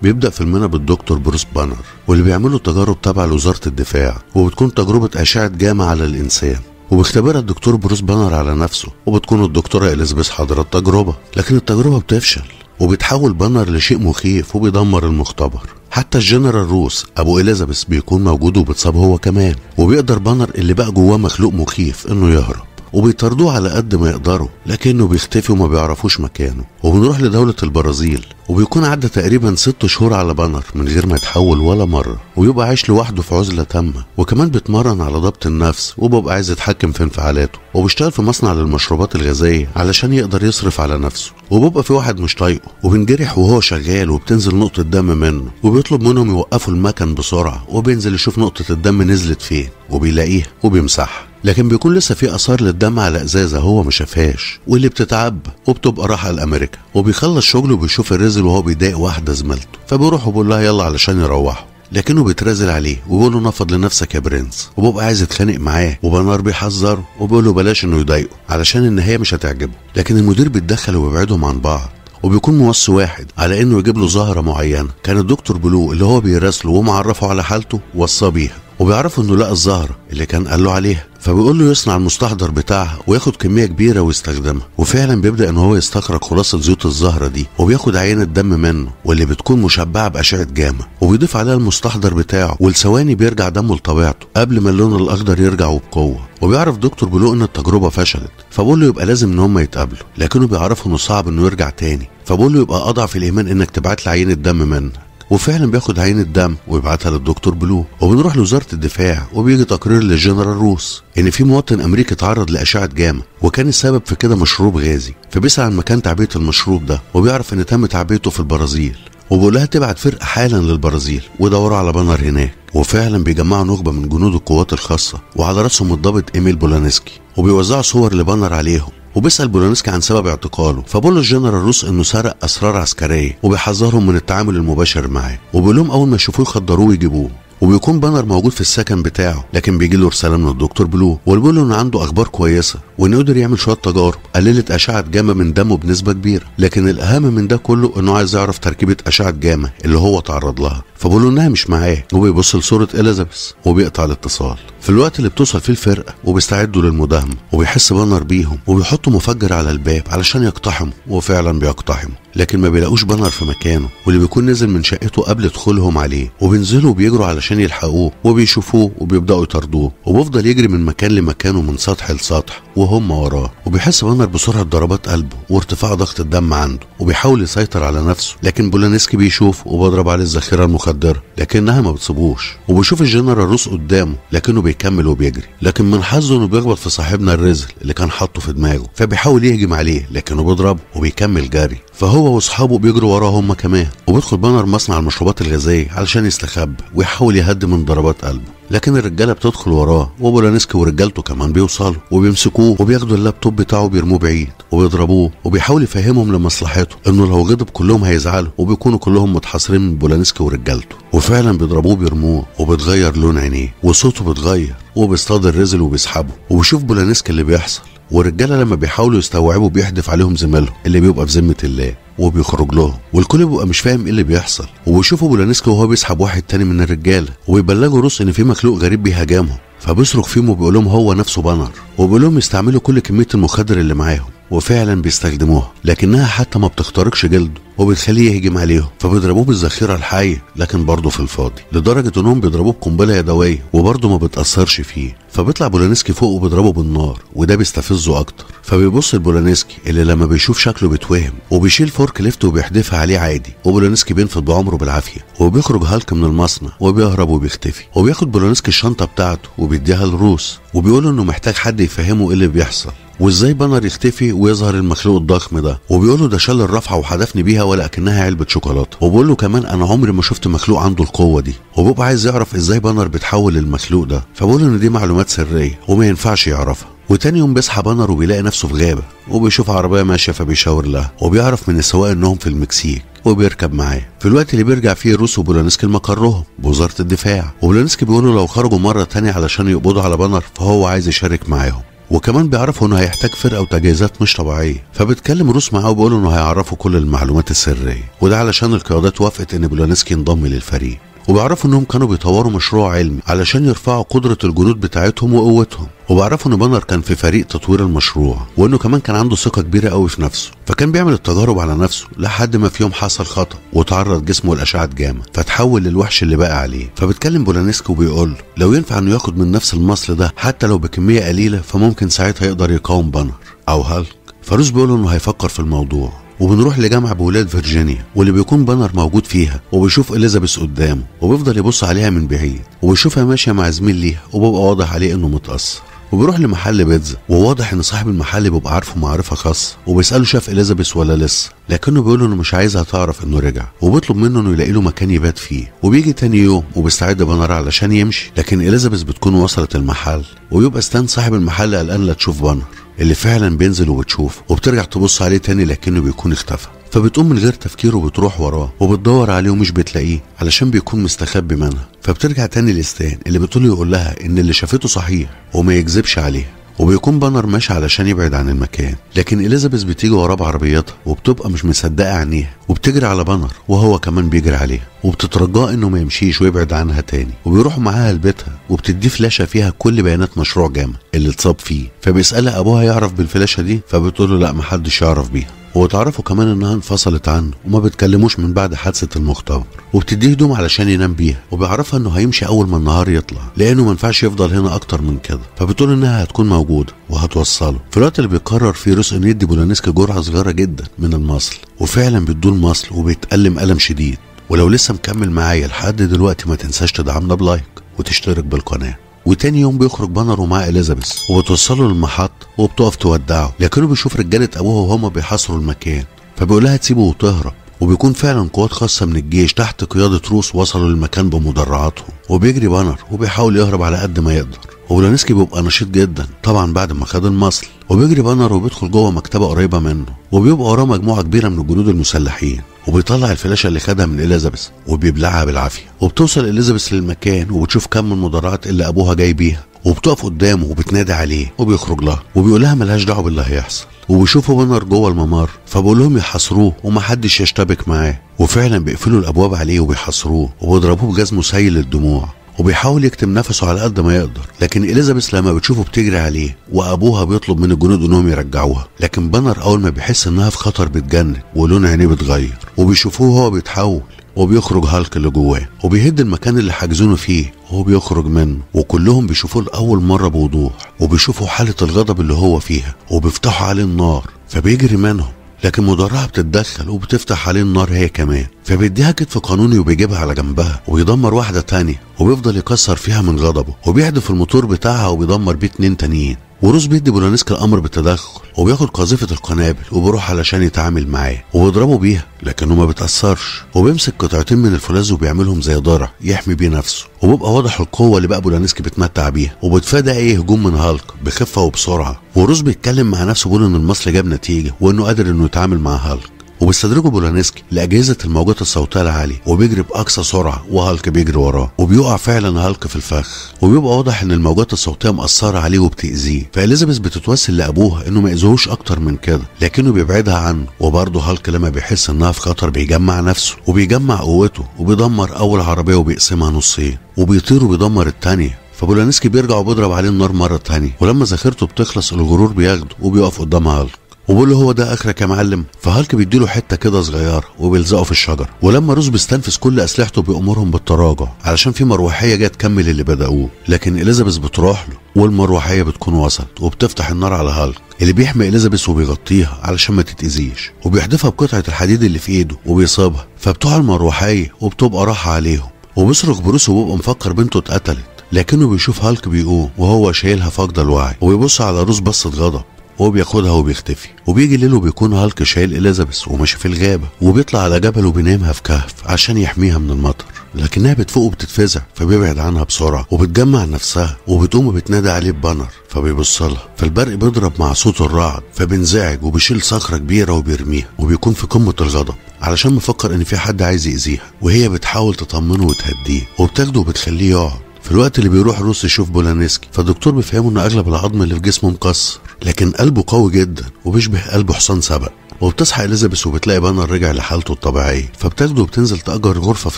بيبدأ فيلمنا بالدكتور بروس بانر واللي بيعملوا تجارب تابعة لوزارة الدفاع، وبتكون تجربة أشعة جاما على الإنسان، وبيختبرها الدكتور بروس بانر على نفسه، وبتكون الدكتورة إليزابيث حاضرة التجربة، لكن التجربة بتفشل وبيتحول بانر لشيء مخيف وبيدمر المختبر. حتى الجنرال روس ابو إليزابيث بيكون موجود وبيتصاب هو كمان، وبيقدر بانر اللي بقى جواه مخلوق مخيف انه يهرب، وبيطاردوه على قد ما يقدروا لكنه بيختفي وما بيعرفوش مكانه. وبنروح لدولة البرازيل، وبيكون عدى تقريبا 6 شهور على بانر من غير ما يتحول ولا مرة، ويبقى عايش لوحده في عزلة تامة، وكمان بيتمرن على ضبط النفس وبيبقى عايز يتحكم في انفعالاته، وبيشتغل في مصنع للمشروبات الغازية علشان يقدر يصرف على نفسه. وبيبقى في واحد مش طايقه وبينجرح وهو شغال وبتنزل نقطة دم منه، وبيطلب منهم يوقفوا المكن بسرعة، وبينزل يشوف نقطة الدم نزلت فين وبيلاقيها وبيمسحها، لكن بيكون لسه في اثار للدم على ازازه هو ما شافهاش واللي بتتعبى، وبتبقى راحه لامريكا. وبيخلص شغله وبيشوف الرزل وهو بيضايق واحده زميلته، فبيروح وبيقول لها يلا علشان يروحوا، لكنه بيترازل عليه وبيقول له نفض لنفسك يا برنس، وبيبقى عايز يتخانق معاه، وبانر بيحذره وبيقول له بلاش انه يضايقه علشان النهايه مش هتعجبه، لكن المدير بيتدخل وبيبعدهم عن بعض، وبيكون موصي واحد على انه يجيب له زهره معينه كان الدكتور بلو اللي هو بيراسله ومعرفه على حالته وصاه بيها، وبيعرفوا انه لقى الزهره اللي كان قال له عليها، فبيقول له يصنع المستحضر بتاعها وياخد كميه كبيره ويستخدمها. وفعلا بيبدا ان هو يستخرج خلاصه زيوت الزهره دي، وبياخد عينه دم منه واللي بتكون مشبعه باشعه جاما، وبيضيف عليها المستحضر بتاعه، والثواني بيرجع دمه لطبيعته قبل ما اللون الاخضر يرجع وبقوه. وبيعرف دكتور بلو ان التجربه فشلت، فبقول له يبقى لازم ان هم يتقابلوا، لكنه بيعرف انه صعب انه يرجع تاني، فبقول له يبقى اضعف الايمان انك تبعت لي عينه دم منه. وفعلا بياخد عينة دم ويبعتها للدكتور بلو. وبنروح لوزارة الدفاع، وبيجي تقرير للجنرال روس ان في مواطن امريكي اتعرض لاشعة جاما، وكان السبب في كده مشروب غازي، فبيسأل عن مكان تعبئة المشروب ده، وبيعرف ان تم تعبئته في البرازيل، وبيقول لها تبعت فرقة حالا للبرازيل ويدوروا على بانر هناك. وفعلا بيجمعوا نخبة من جنود القوات الخاصة، وعلى راسهم الضابط ايميل بولانسكي، وبيوزعوا صور لبانر عليهم. وبيسأل بولانسكي عن سبب اعتقاله، فبقول له الجنرال روس انه سرق اسرار عسكريه، وبيحذرهم من التعامل المباشر معاه، وبيقول لهم اول ما يشوفوه يخدروه ويجيبوه. وبيكون بانر موجود في السكن بتاعه، لكن بيجي له رساله من الدكتور بلو وبيقول له ان عنده اخبار كويسه، وانه قدر يعمل شويه تجارب قللت اشعه جاما من دمه بنسبه كبيره، لكن الاهم من ده كله انه عايز يعرف تركيبه اشعه جاما اللي هو تعرض لها، فبقول له انها مش معاه، وبيبص لصوره إليزابيث وبيقطع الاتصال. في الوقت اللي بتوصل فيه الفرقه وبيستعدوا للمداهمه، وبيحس بانر بيهم وبيحطوا مفجر على الباب علشان يقتحموا، وفعلا بيقتحموا، لكن ما بيلاقوش بانر في مكانه، واللي بيكون نزل من شقته قبل دخولهم عليه، وبينزلوا وبيجروا علشان يلحقوه، وبيشوفوه وبيبداوا يطاردوه، وبيفضل يجري من مكان لمكان ومن سطح لسطح وهم وراه. وبيحس بانر بسرعه ضربات قلبه وارتفاع ضغط الدم عنده، وبيحاول يسيطر على نفسه، لكن بولانسكي بيشوف وبيضرب عليه الذخيره المخدره، لكنها ما بتصيبوش. وبيشوف الجنرال روس قدامه لكنه بيكمل وبيجري، لكن من حظه انه بيخبط في صاحبنا الرزل اللي كان حاطه في دماغه، فبيحاول يهجم عليه لكنه بيضربه وبيكمل جري، فهو واصحابه بيجروا وراه هم كمان. وبيدخل بانر مصنع المشروبات الغازيه علشان يستخبى ويحاول يهدي من ضربات قلبه، لكن الرجاله بتدخل وراه، وبولانسكي ورجالته كمان بيوصلوا وبيمسكوه وبياخدوا اللابتوب بتاعه وبيرموه بعيد وبيضربوه، وبيحاول يفهمهم لمصلحته انه لو غضب كلهم هيزعلوا، وبيكونوا كلهم متحاصرين من بولانسكي ورجالته. وفعلا بيضربوه بيرموه، وبتغير لون عينيه وصوته بيتغير، وبيصطاد الرزل وبيسحبه. وبيشوف بولانسكي اللي بيحصل، والرجاله لما بيحاولوا يستوعبوا بيحدف عليهم زميلهم اللي بيبقى في ذمه الله، وبيخرج لهم، والكل بيبقى مش فاهم ايه اللي بيحصل. وبيشوفوا بولانسكي وهو بيسحب واحد تاني من الرجاله، ويبلغوا روس ان في مخلوق غريب بيهاجمهم، فبيصرخ فيهم وبيقول لهم هو نفسه بانر، وبيقول لهم يستعملوا كل كميه المخدر اللي معاهم، وفعلا بيستخدموها، لكنها حتى ما بتخترقش جلده وبتخليه يهجم عليهم، فبيضربوه بالذخيره الحيه لكن برضه في الفاضي، لدرجه انهم بيضربوه بقنبله يدويه وبرضه ما بتاثرش فيه. فبيطلع بولانسكي فوق وبيضربه بالنار، وده بيستفزه اكتر، فبيبص لبولانسكي اللي لما بيشوف شكله بيتوهم، وبيشيل فورك ليفت وبيحدفها عليه عادي، وبولانسكي بينفض بعمره بالعافيه، وبيخرج هالك من المصنع وبيهرب وبيختفي. وبياخد بولانسكي الشنطه بتاعته وبيديها لروس، وبيقول انه محتاج حد يفهمه ايه اللي بيحصل وازاي بانر يختفي ويظهر المخلوق الضخم ده، وبيقول له ده شال الرفعه وحدفني بيها ولا اكنها علبه شوكولاته، وبيقول له كمان انا عمري ما شفت مخلوق عنده القوه دي، وبيبقى عايز يعرف ازاي بانر بيتحول للمخلوق ده، فبيقول ان دي معلومات سريه وما ينفعش يعرفها. وتاني يوم بيصحى بانر وبيلاقي نفسه في غابه، وبيشوف عربيه ماشيه فبيشاور لها، وبيعرف من السواق انهم في المكسيك وبيركب معاه. في الوقت اللي بيرجع فيه روس وبولانسكي لمقرهم بوزاره الدفاع، وبولانسكي بيقول له لو خرجوا مره تانية علشان يقبضوا على بانر فهو عايز يشارك معاهم، وكمان بيعرفوا انه هيحتاج فرقه وتجهيزات مش طبيعيه. فبتكلم روس معاه وبيقول انه هيعرفوا كل المعلومات السريه، وده علشان القيادات وافقت ان بولانسكي ينضم للفريق. وبيعرفوا انهم كانوا بيطوروا مشروع علمي علشان يرفعوا قدره الجنود بتاعتهم وقوتهم. وبيعرفوا ان بانر كان في فريق تطوير المشروع، وانه كمان كان عنده ثقه كبيره قوي في نفسه، فكان بيعمل التجارب على نفسه لحد ما في يوم حصل خطا وتعرض جسمه لاشعه جاما فتحول للوحش اللي بقى عليه. فبتكلم بولانسكي وبيقول له لو ينفع انه ياخد من نفس المصل ده حتى لو بكميه قليله فممكن ساعتها يقدر يقاوم بانر او هالك. فروس بيقول انه هيفكر في الموضوع. وبنروح لجامعة بولاد فيرجينيا واللي بيكون بانر موجود فيها، وبيشوف إليزابيث قدامه وبيفضل يبص عليها من بعيد، وبيشوفها ماشية مع زميل ليها وبيبقى واضح عليه انه متأثر. وبيروح لمحل بيتزا وواضح ان صاحب المحل بيبقى عارفه معرفة خاصة، وبيسأله شاف إليزابيث ولا لسه، لكنه بيقول انه مش عايزها تعرف انه رجع، وبيطلب منه انه يلاقي له مكان يبات فيه. وبيجي تاني يوم وبيستعد بانر علشان يمشي، لكن إليزابيث بتكون وصلت المحل، ويبقى ستان صاحب المحل قلقان لا تشوف بانر اللي فعلا بينزل وبتشوفه، وبترجع تبص عليه تاني لكنه بيكون اختفى. فبتقوم من غير تفكير وبتروح وراه وبتدور عليه ومش بتلاقيه علشان بيكون مستخبي منها. فبترجع تاني لستان اللي بتقوله يقول لها ان اللي شافته صحيح وما يكذبش عليها. وبيكون بانر ماشي علشان يبعد عن المكان، لكن إليزابيث بتيجي وراه بعربيتها وبتبقى مش مصدقه عينيها، وبتجري على بانر وهو كمان بيجري عليها، وبتترجاه انه ما يمشيش ويبعد عنها تاني. وبيروحوا معاها لبيتها وبتديه فلاشه فيها كل بيانات مشروع جاما اللي اتصاب فيه. فبيسالها ابوها يعرف بالفلاشه دي، فبتقول له لا محدش يعرف بيها. وتعرفوا كمان انها انفصلت عنه وما بتكلموش من بعد حادثه المختبر. وبتديه هدوم علشان ينام بيها، وبيعرفها انه هيمشي اول ما النهار يطلع لانه ما ينفعش يفضل هنا اكتر من كده. فبتقول انها هتكون موجوده وهتوصله في الوقت اللي بيقرر فيه روس انه يدي بولانسكي جرعه صغيره جدا من المصل. وفعلا بيدوه المصل وبيتألم ألم شديد. ولو لسه مكمل معايا لحد دلوقتي ما تنساش تدعمنا بلايك وتشترك بالقناه. وتاني يوم بيخرج بانر ومعاه إليزابيث وبتوصله للمحطة وبتقف تودعه، لكنه بيشوف رجالة أبوها وهما بيحاصروا المكان، فبيقول لها تسيبه وتهرب. وبيكون فعلا قوات خاصة من الجيش تحت قيادة روس وصلوا للمكان بمدرعاتهم. وبيجري بانر وبيحاول يهرب على قد ما يقدر، وبولانسكي بيبقى نشيط جدا طبعا بعد ما خد المصل. وبيجري بانر وبيدخل جوه مكتبة قريبة منه، وبيبقى وراه مجموعة كبيرة من الجنود المسلحين، وبيطلع الفلاشة اللي خدها من إليزابيث وبيبلعها بالعافية. وبتوصل إليزابيث للمكان وبتشوف كم من المدرعات اللي أبوها جاي بيها، وبتقف قدامه وبتنادي عليه وبيخرج لها وبيقول لها ملهاش دعوه باللي هيحصل. وبيشوفوا بانر جوه الممر، فبقول لهم يحاصروه ومحدش يشتبك معاه. وفعلا بيقفلوا الابواب عليه وبيحاصروه وبيضربوه بجزم مسيل للدموع، وبيحاول يكتم نفسه على قد ما يقدر. لكن إليزابيث لما بتشوفه بتجري عليه، وابوها بيطلب من الجنود انهم يرجعوها. لكن بانر اول ما بيحس انها في خطر بيتجنن ولون عينيه بيتغير، وبيشوفوه هو بيتحول، وبيخرج هالك اللي جواه وبيهد المكان اللي حاجزونه فيه وهو بيخرج منه. وكلهم بيشوفوه لأول مرة بوضوح، وبيشوفوا حالة الغضب اللي هو فيها، وبيفتحوا عليه النار فبيجري منهم. لكن مدرعة بتتدخل وبتفتح عليه النار هي كمان، فبيديها كتف قانوني وبيجيبها على جنبها وبيدمر واحدة تانية، وبيفضل يكسر فيها من غضبه، وبيحدف الموتور بتاعها وبيدمر بيه 2 تانيين. وروس بيدي بولانسكي الامر بالتدخل، وبياخد قاذفه القنابل وبيروح علشان يتعامل معاه وبيضربه بيها، لكنه ما بتاثرش. وبيمسك قطعتين من الفولاذ وبيعملهم زي ضرع يحمي بيه نفسه، وبيبقى واضح القوه اللي بقى بولانسكي بيتمتع بيها، وبيتفادى اي هجوم من هالك بخفه وبسرعه. وروس بيتكلم مع نفسه بيقول ان المصل جاب نتيجه وانه قادر انه يتعامل مع هالك. وبيستدرجوا بولانسكي لأجهزة الموجات الصوتية العالية، وبيجري بأقصى سرعة وهالك بيجري وراه، وبيقع فعلا هالك في الفخ. وبيبقى واضح ان الموجات الصوتية مأثرة عليه وبتأذيه. فإليزابيث بتتوسل لأبوها انه ما يأذوهوش أكتر من كده، لكنه بيبعدها عنه. وبرضه هالك لما بيحس انها في خطر بيجمع نفسه وبيجمع قوته، وبيدمر أول عربية وبيقسمها نصين، وبيطير وبيدمر التانية. فبولانسكي بيرجع وبيضرب عليه النار مرة تانية، ولما ذاكرته بتخلص الغرور بياخده وبيقف قدام هالك وبقول له هو ده اخرك يا معلم. فهالك بيديله حته كده صغيره وبيلزقه في الشجر. ولما روس بيستنفذ كل اسلحته بيامرهم بالتراجع علشان في مروحيه جايه تكمل اللي بداوه، لكن إليزابيث بتروح له والمروحيه بتكون وصلت وبتفتح النار على هالك اللي بيحمي إليزابيث وبيغطيها علشان ما تتاذيش، وبيحدفها بقطعه الحديد اللي في ايده وبيصيبها، فبتوع المروحيه وبتبقى راحه عليهم. وبيصرخ بروس وبيبقى مفكر بنته اتقتلت، لكنه بيشوف هالك بيقوم وهو شايلها فاقده الوعي، وبيبص على روس بصه غضب وهو بياخدها وبيختفي. وبيجي الليل وبيكون هالك شايل إليزابيث وماشي في الغابة، وبيطلع على جبل وبينامها في كهف عشان يحميها من المطر، لكنها بتفوق وبتتفزع فبيبعد عنها بسرعة وبتجمع نفسها وبتقوم وبتنادي عليه ببانر، فبيبص لها. فالبرق بيضرب مع صوت الرعد فبينزعج وبيشيل صخرة كبيرة وبيرميها، وبيكون في قمة الغضب علشان مفكر ان في حد عايز يأذيها، وهي بتحاول تطمنه وتهديه وبتاخده وبتخليه يقعد. في الوقت اللي بيروح روس يشوف بولانسكي، فالدكتور بيفهمه ان اغلب العظم اللي في جسمه مكسر، لكن قلبه قوي جدا وبيشبه قلب حصان سبق. وبتصحى اليزابيث وبتلاقي بانر رجع لحالته الطبيعيه، فبتاخده وبتنزل تأجر غرفه في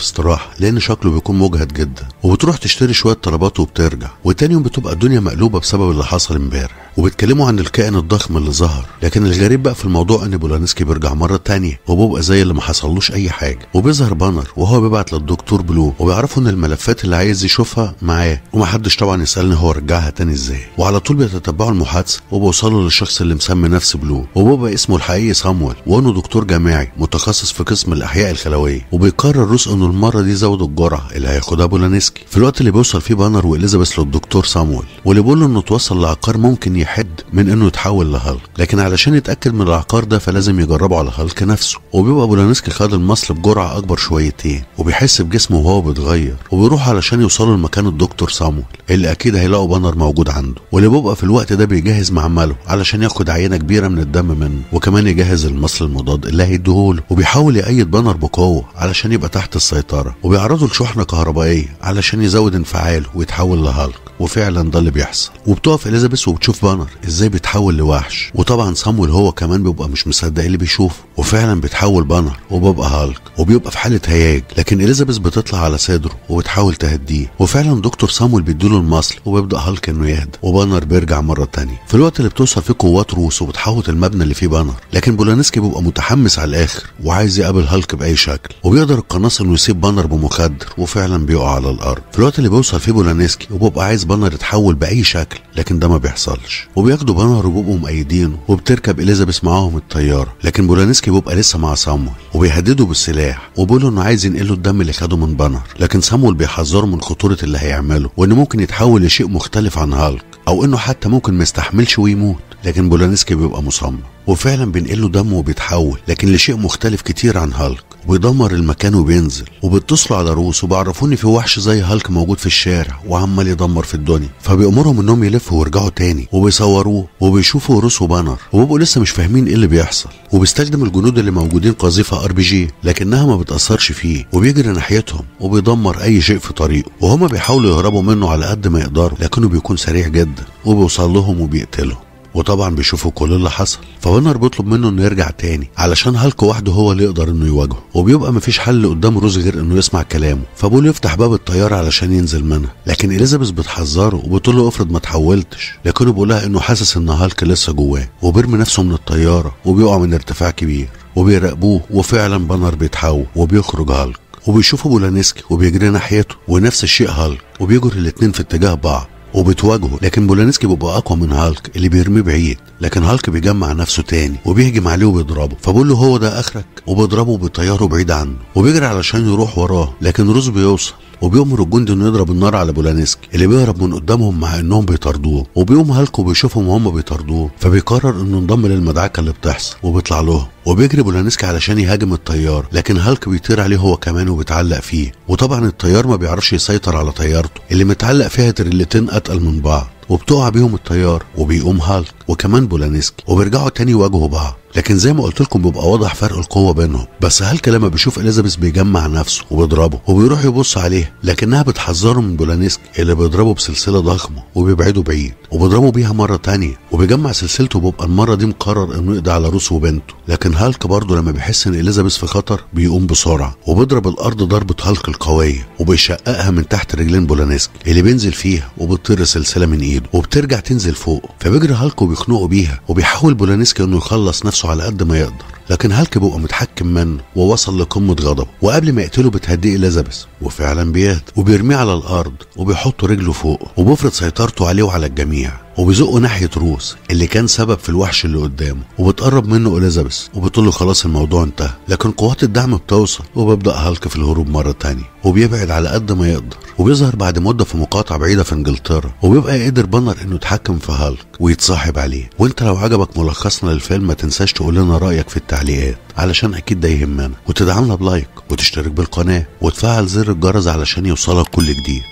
استراحه لان شكله بيكون مجهد جدا، وبتروح تشتري شويه طلبات وبترجع. وتاني يوم بتبقى الدنيا مقلوبه بسبب اللي حصل امبارح، وبيتكلموا عن الكائن الضخم اللي ظهر. لكن الغريب بقى في الموضوع ان بولانسكي بيرجع مره تانية وبيبقى زي اللي ما حصلوش اي حاجه. وبيظهر بانر وهو بيبعت للدكتور بلو، وبيعرفوا ان الملفات اللي عايز يشوفها معاه، ومحدش طبعا يسالني هو رجعها تاني ازاي. وعلى طول بيتتبعوا المحادثه وبيوصلوا للشخص اللي مسمي نفسه بلو، وبيبقى اسمه الحقيقي صامويل، وانه دكتور جامعي متخصص في قسم الاحياء الخلويه. وبيقرر روس انه المره دي يزود الجرعه اللي هياخدها بولانسكي. في الوقت اللي بيوصل فيه بانر واليزابيث للدكتور صامويل، واللي بيقول له انه توصل لعقار ممكن يحد من انه يتحول لهالك، لكن علشان يتاكد من العقار ده فلازم يجربه على هالك نفسه. وبيبقى بولانسكي خد المصل بجرعه اكبر شويتين، وبيحس بجسمه وهو بيتغير، وبيروح علشان يوصلوا لمكان الدكتور صامويل اللي اكيد هيلاقوا بانر موجود عنده. واللي بيبقى في الوقت ده بيجهز معمله علشان ياخد عينه كبيره من الدم منه، وكمان يجهز المصل المضاد اللي هيديهوله. وبيحاول يأيد بانر بقوه علشان يبقى تحت السيطره، وبيعرضوا لشحنه كهربائيه علشان يزود انفعاله ويتحول لهالك. وفعلا ده اللي بيحصل. وبتقف اليزابيث وبتشوف بانر ازاي بيتحول لوحش، وطبعا صامويل هو كمان بيبقى مش مصدق اللي بيشوفه، وفعلا بيتحول بانر وبيبقى هالك، وبيبقى في حاله هياج. لكن اليزابيث بتطلع على صدره وبتحاول تهديه، وفعلا دكتور صامويل بيديله المصل وبيبدا هالك انه يهدى، وبانر بيرجع مره تانية. في الوقت اللي بتوصل فيه قوات روس وبتحوط المبنى اللي فيه بانر، لكن بولانسكي بيبقى متحمس على الاخر وعايز يقابل هالك باي شكل، وبيقدر القناص انه يسيب بانر بمخدر، وفعلا بيقع على الارض. في الوقت اللي بيوصل فيه بولانسكي وبيبقى عايز بانر يتحول باي شكل، لكن ده ما بيحصلش. وبياخدوا بانر وبيبقوا مأيدينه، وبتركب اليزابيث معاهم الطياره. لكن بولانسكي بيبقى لسه مع صامويل وبيهدده بالسلاح، وبيقول انه عايز ينقله الدم اللي خده من بانر. لكن صامويل بيحذره من خطوره اللي هيعمله، وانه ممكن يتحول لشيء مختلف عن هالك، او انه حتى ممكن ما يستحملش ويموت. لكن بولانسكي بيبقى مصمم، وفعلا بينقله دمه وبيتحول، لكن لشيء مختلف كتير عن هالك، وبيدمر المكان وبينزل. وبيتصلوا على روس وبيعرفوني في وحش زي هالك موجود في الشارع وعمال يدمر في الدنيا، فبيأمرهم انهم يلفوا ويرجعوا تاني، وبيصوروه وبيشوفوا روس وبانر، وبيبقوا لسه مش فاهمين ايه اللي بيحصل. وبيستخدم الجنود اللي موجودين قذيفه RPG، لكنها ما بتأثرش فيه، وبيجري ناحيتهم وبيدمر اي شيء في طريقه. وهما بيحاولوا يهربوا منه على قد ما يقدروا، لكنه بيكون سريع جدا وبيوصل لهم وبيقتلهم. وطبعا بيشوفوا كل اللي حصل، فبانر بيطلب منه انه يرجع تاني علشان هالك وحده هو اللي يقدر انه يواجهه. وبيبقى مفيش حل قدام روز غير انه يسمع كلامه، فبقول يفتح باب الطياره علشان ينزل منها. لكن اليزابيث بتحذره وبتقول له افرض ما تحولتش، لكنه بيقولها انه حاسس ان هالك لسه جواه، وبيرمي نفسه من الطياره وبيقع من ارتفاع كبير. وبيراقبوه، وفعلا بانر بيتحول وبيخرج هالك، وبيشوفوا بولانسكي وبيجري ناحيته، ونفس الشيء هالك، وبيجروا الاتنين في اتجاه بعض وبتواجهه. لكن بولانسكي بيبقى اقوى من هالك اللي بيرميه بعيد، لكن هالك بيجمع نفسه تاني وبيهجم عليه وبيضربه، فبقول له هو ده اخرك، وبيضربه وبيطيره بعيد عنه، وبيجري علشان يروح وراه. لكن روز بيوصل وبيأمر الجندي انه يضرب النار على بولانسكي اللي بيهرب من قدامهم مع انهم بيطاردوه. وبيقوم هالك وبيشوفهم وهم بيطاردوه، فبيقرر انه ينضم للمدعكه اللي بتحصل وبيطلع لهم. وبيجري بولانسكي علشان يهاجم الطيار، لكن هالك بيطير عليه هو كمان وبيتعلق فيه. وطبعا الطيار ما بيعرفش يسيطر على طيارته اللي متعلق فيها تريلتين اتقل من بعض، وبتقع بيهم الطيار، وبيقوم هالك وكمان بولانسكي وبيرجعوا تاني يواجهوا بعض. لكن زي ما قلت لكم بيبقى واضح فرق القوه بينهم. بس هالك لما بيشوف اليزابيث بيجمع نفسه وبيضربه، وبيروح يبص عليها، لكنها بتحذره من بولانسكي اللي بيضربه بسلسله ضخمه وبيبعده بعيد، وبيضربه بيها مره تانية وبيجمع سلسلته. وبيبقى المره دي مقرر انه يقضي على روس وبنته. لكن هالك برضه لما بيحس ان اليزابيث في خطر بيقوم بسرعه وبيضرب الارض ضربه هالك القويه، وبيشققها من تحت رجلين بولانسكي اللي بينزل فيها، وبتطير السلسله من ايده وبترجع تنزل فوق. فبيجري هالك وبيخنقه بيها، وبيحاول بولانسكي انه يخلص نفسه على قد ما يقدر. لكن هالك بيبقى متحكم منه ووصل لقمه غضبه، وقبل ما يقتله بتهديه اليزابيث، وفعلا بيهدى وبيرميه على الارض وبيحط رجله فوق، وبيفرض سيطرته عليه وعلى الجميع، وبيزقه ناحيه روس اللي كان سبب في الوحش اللي قدامه. وبتقرب منه اليزابيث وبتقول له خلاص الموضوع انتهى. لكن قوات الدعم بتوصل، وبيبدا هالك في الهروب مره تانية، وبيبعد على قد ما يقدر. وبيظهر بعد مده في مقاطعه بعيده في انجلترا، وبيبقى قادر بانر انه يتحكم في هالك ويتصاحب عليه. وانت لو عجبك ملخصنا للفيلم ما تنساش تقول لنا رايك في التعليقات علشان اكيد ده يهمنا، وتدعمنا بلايك وتشترك بالقناه وتفعل زر الجرس علشان يوصلك كل جديد.